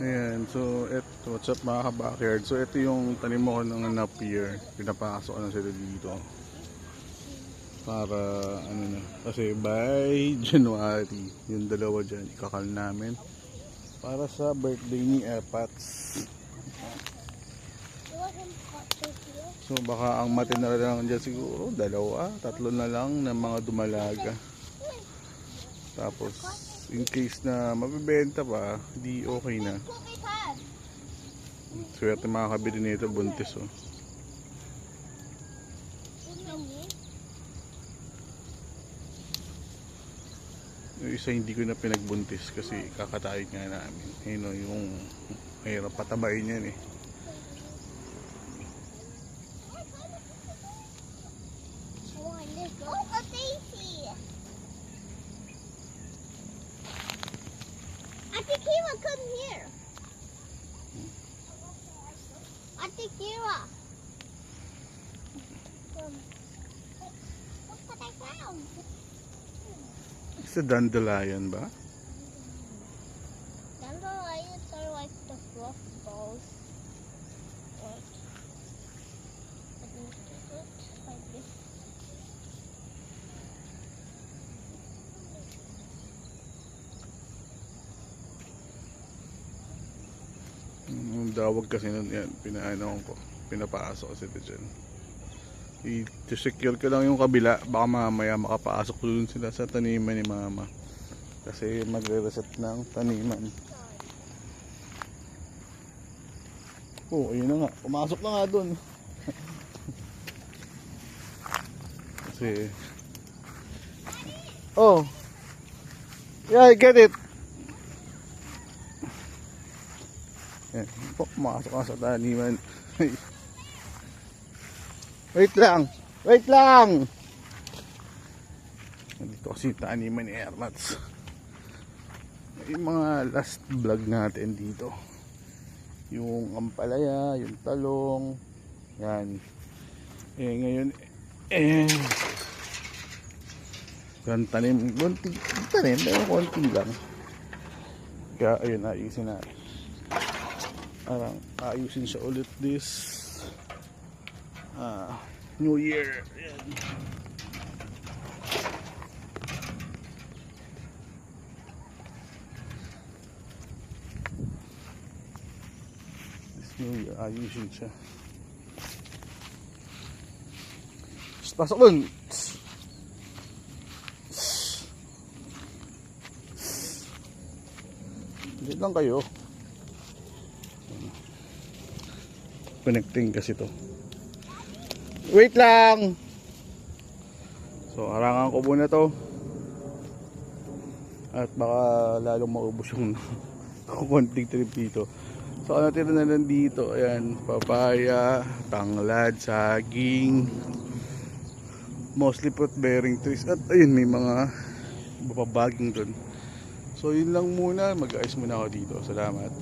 Ayan, so eto, what's up mga ka-backyard. So ito yung tanim mo ko ng napier. Pinapasok ko na sila dito. Para ano na, kasi by January, yung dalawa dyan, ikakal namin. Para sa birthday ni Epats. So baka ang matindi lang dyan siguro, dalawa, tatlo na lang ng mga dumalaga. Tapos in case na mabibenta pa, di okay na. Swerte makakabili nito, buntis oh. Yung isa hindi ko na pinagbuntis kasi kakatayin nga namin. Ayun oh, yung mahirap patabain yan eh. Ate Kira, come here. Ate Kira. Look what I found. Sa dandelion ba? Dandelions are like the fluff balls. Like, like this. Ang dawag kasi nun yan, pinaano ko, pinapasok kasi ito dyan. I-secure ko lang yung kabila, baka mamaya makapasok dun sila sa taniman ni mama. Kasi magre-reset ng taniman. Oh, ayun na nga, pumasok na nga dun. Kasi oh, yeah, I get it. Yan, pumasok ka sa taniman. Wait lang, wait lang. Dito kasi taniman ni Ermats. Yung mga last vlog natin dito, yung ampalaya, yung talong, yan. Eh ngayon yan tanim, konti tanim, pero konti lang. Kaya ayun, ayusin natin. Parang ayusin siya ulit this New Year. Ayan. This New Year ayusin siya. Pasok dun. Diyan lang kayo. Connecting kasi to. Wait lang. So harangan ko muna to. At baka lalong maubos yung konting trip dito. So ano tira na lang dito? Ayan, papaya, tanglad, saging, mostly fruit bearing trees. At ayun, may mga babaging dun. So yun lang muna. Mag-ayos muna ako dito. Salamat.